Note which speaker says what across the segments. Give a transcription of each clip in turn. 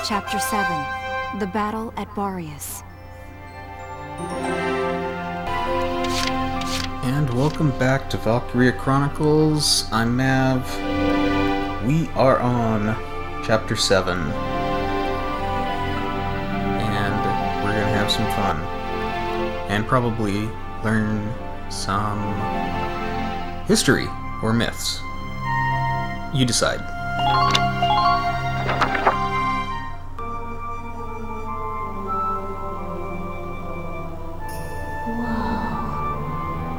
Speaker 1: Chapter 7. The Battle at Boreas.
Speaker 2: And welcome back to Valkyria Chronicles. I'm Mav. We are on Chapter 7. And we're gonna have some fun. And probably learn some history or myths. You decide.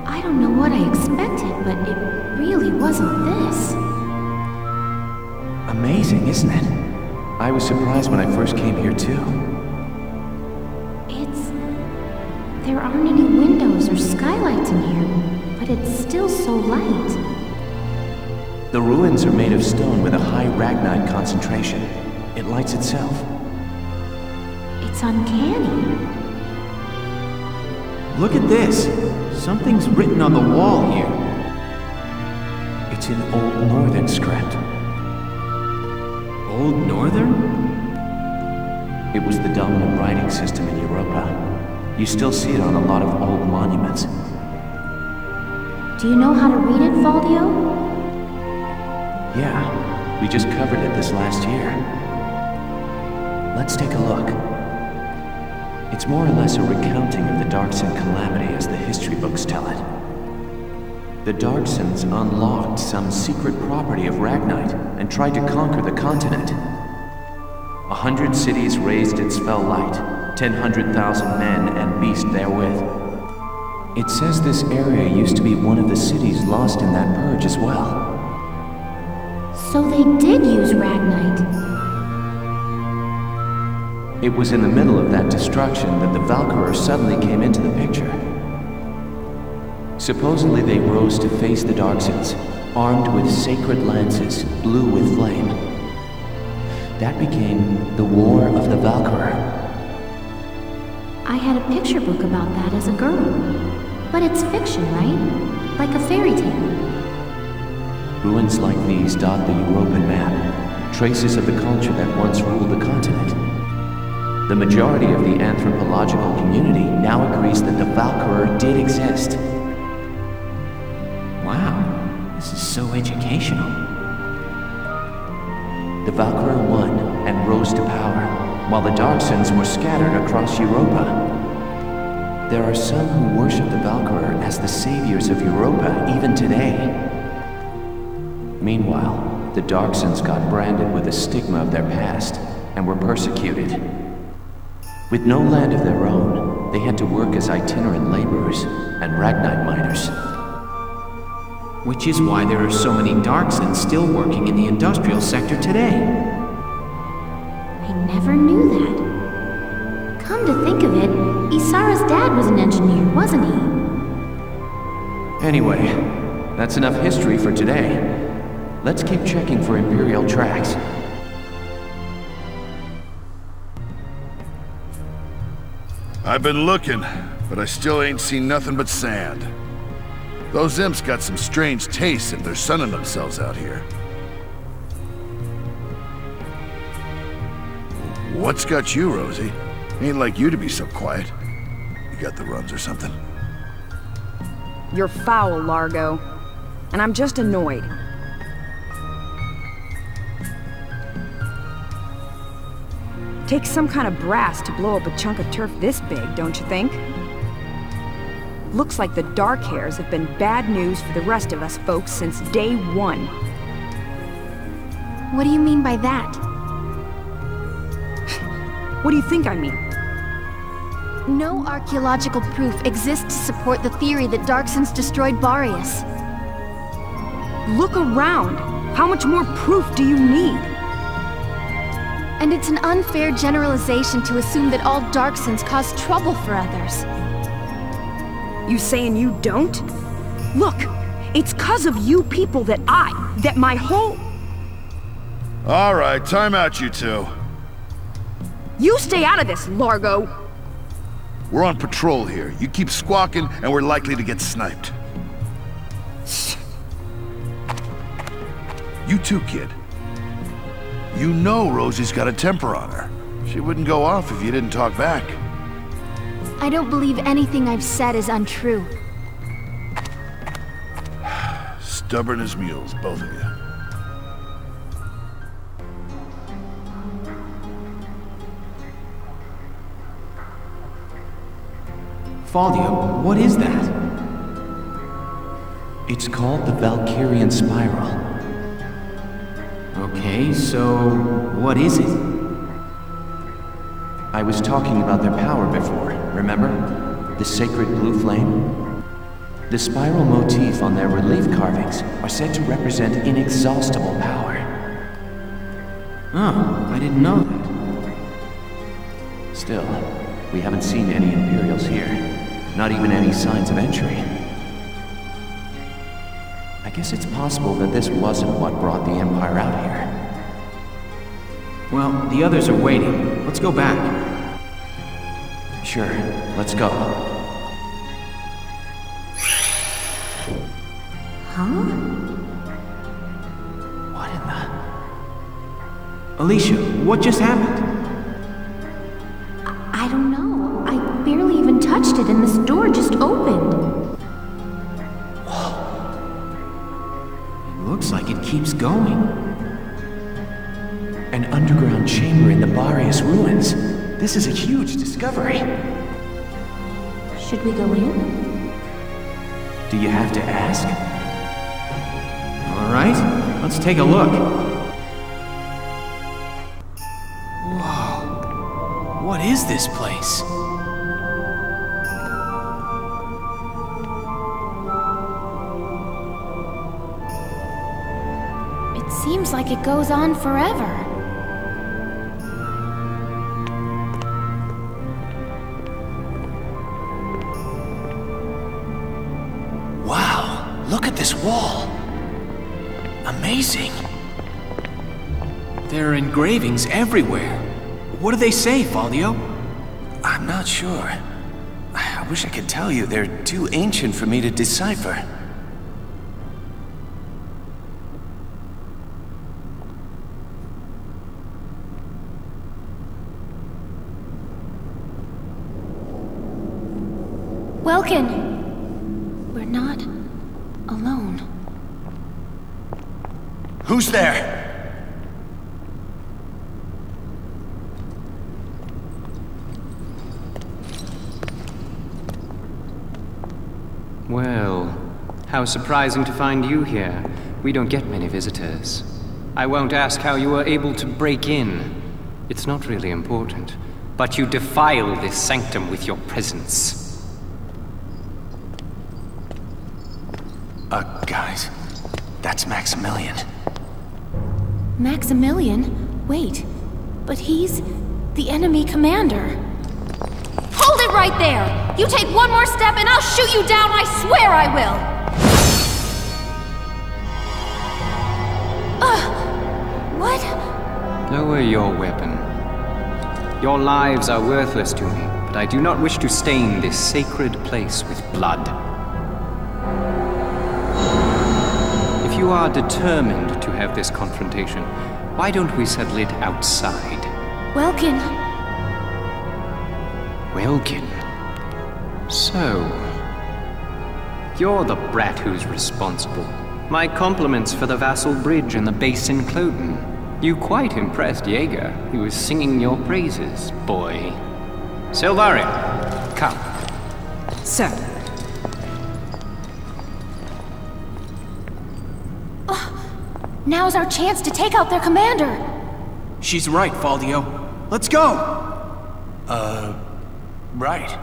Speaker 1: I don't know what I expected, but it really wasn't this.
Speaker 3: Amazing, isn't it? I was surprised when I first came here too.
Speaker 1: There aren't any windows or skylights in here, but it's still so light.
Speaker 3: The ruins are made of stone with a high ragnite concentration. It lights itself.
Speaker 1: It's uncanny.
Speaker 3: Look at this! Something's written on the wall here. It's in Old Northern script. Old Northern? It was the dominant writing system in Europa. You still see it on a lot of old monuments.
Speaker 1: Do you know how to read it, Faldio?
Speaker 3: Yeah, we just covered it this last year. Let's take a look. It's more or less a recounting of the Darkson calamity as the history books tell it. The Darksons unlocked some secret property of Ragnite and tried to conquer the continent. 100 cities raised its fell light, 100,000 men and beasts therewith. It says this area used to be one of the cities lost in that purge as well.
Speaker 1: So they did use Ragnite.
Speaker 3: It was in the middle of that destruction that the Valkyrie suddenly came into the picture. Supposedly they rose to face the Darksons, armed with sacred lances, blue with flame. That became the War of the Valkyrie.
Speaker 1: I had a picture book about that as a girl. But it's fiction, right? Like a fairy tale.
Speaker 3: Ruins like these dot the European map, traces of the culture that once ruled the continent. The majority of the anthropological community now agrees that the Valkyrie did exist. Wow, this is so educational. The Valkyrie won and rose to power, while the Darksons were scattered across Europa. There are some who worship the Valkyrie as the saviors of Europa even today. Meanwhile, the Darksons got branded with the stigma of their past and were persecuted. With no land of their own, they had to work as itinerant laborers and Ragnite miners. Which is why there are so many Darksons still working in the industrial sector today.
Speaker 1: I never knew that. Come to think of it, Isara's dad was an engineer, wasn't he?
Speaker 3: Anyway, that's enough history for today. Let's keep checking for Imperial tracks.
Speaker 4: I've been looking, but I still ain't seen nothing but sand. Those imps got some strange tastes if they're sunning themselves out here. What's got you, Rosie? Ain't like you to be so quiet. You got the runs or something?
Speaker 5: You're foul, Largo. And I'm just annoyed. Takes some kind of brass to blow up a chunk of turf this big, don't you think? Looks like the Dark Hairs have been bad news for the rest of us folks since day one.
Speaker 1: What do you mean by that?
Speaker 5: What do you think I mean?
Speaker 1: No archaeological proof exists to support the theory that Darksons destroyed Boreas.
Speaker 5: Look around! How much more proof do you need?
Speaker 1: And it's an unfair generalization to assume that all Darksons cause trouble for others.
Speaker 5: You saying you don't? Look, it's 'cause of you people that my whole...
Speaker 4: All right, time out, you two.
Speaker 5: You stay out of this, Largo!
Speaker 4: We're on patrol here. You keep squawking, and we're likely to get sniped. You too, kid. You know Rosie's got a temper on her. She wouldn't go off if you didn't talk back.
Speaker 1: I don't believe anything I've said is untrue.
Speaker 4: Stubborn as mules, both of you.
Speaker 3: Faldio, what is that? It's called the Valkyrian Spiral. Okay, so what is it? I was talking about their power before, remember? The sacred blue flame? The spiral motif on their relief carvings are said to represent inexhaustible power. Oh, I didn't know that. Still, we haven't seen any Imperials here. Not even any signs of entry. I guess it's possible that this wasn't what brought the Empire out here.
Speaker 6: Well, the others are waiting. Let's go back.
Speaker 3: Sure, let's go.
Speaker 1: Huh?
Speaker 3: What in the...
Speaker 6: Alicia, what just happened?
Speaker 1: I don't know. I barely even touched it and this door just opened.
Speaker 6: It looks like it keeps going.
Speaker 3: An underground chamber in the Barius ruins. This is a huge discovery.
Speaker 1: Should we go in?
Speaker 3: Do you have to ask?
Speaker 6: All right, let's take a look.
Speaker 7: Whoa. What is this place?
Speaker 1: It seems like it goes on forever.
Speaker 7: Wow, look at this wall. Amazing. There are engravings everywhere. What do they say, Faldio?
Speaker 3: I'm not sure. I wish I could tell you. They're too ancient for me to decipher.
Speaker 1: Welkin! We're not alone.
Speaker 3: Who's there?
Speaker 8: Well, how surprising to find you here. We don't get many visitors. I won't ask how you were able to break in. It's not really important. But you defile this sanctum with your presence.
Speaker 3: Guys, that's Maximilian.
Speaker 1: Maximilian? Wait, but he's the enemy commander. Hold it right there! You take one more step and I'll shoot you down, I swear I will! What?
Speaker 8: Lower your weapon. Your lives are worthless to me, but I do not wish to stain this sacred place with blood. If you are determined to have this confrontation, why don't we settle it outside?
Speaker 1: Welkin.
Speaker 8: Welkin? So, you're the brat who's responsible. My compliments for the Vassal Bridge and the base in Cloden. You quite impressed Jaeger, who was singing your praises, boy. Silvaria, come.
Speaker 5: Sir.
Speaker 1: Now's our chance to take out their commander.
Speaker 7: She's right, Faldio. Let's go!
Speaker 3: Right.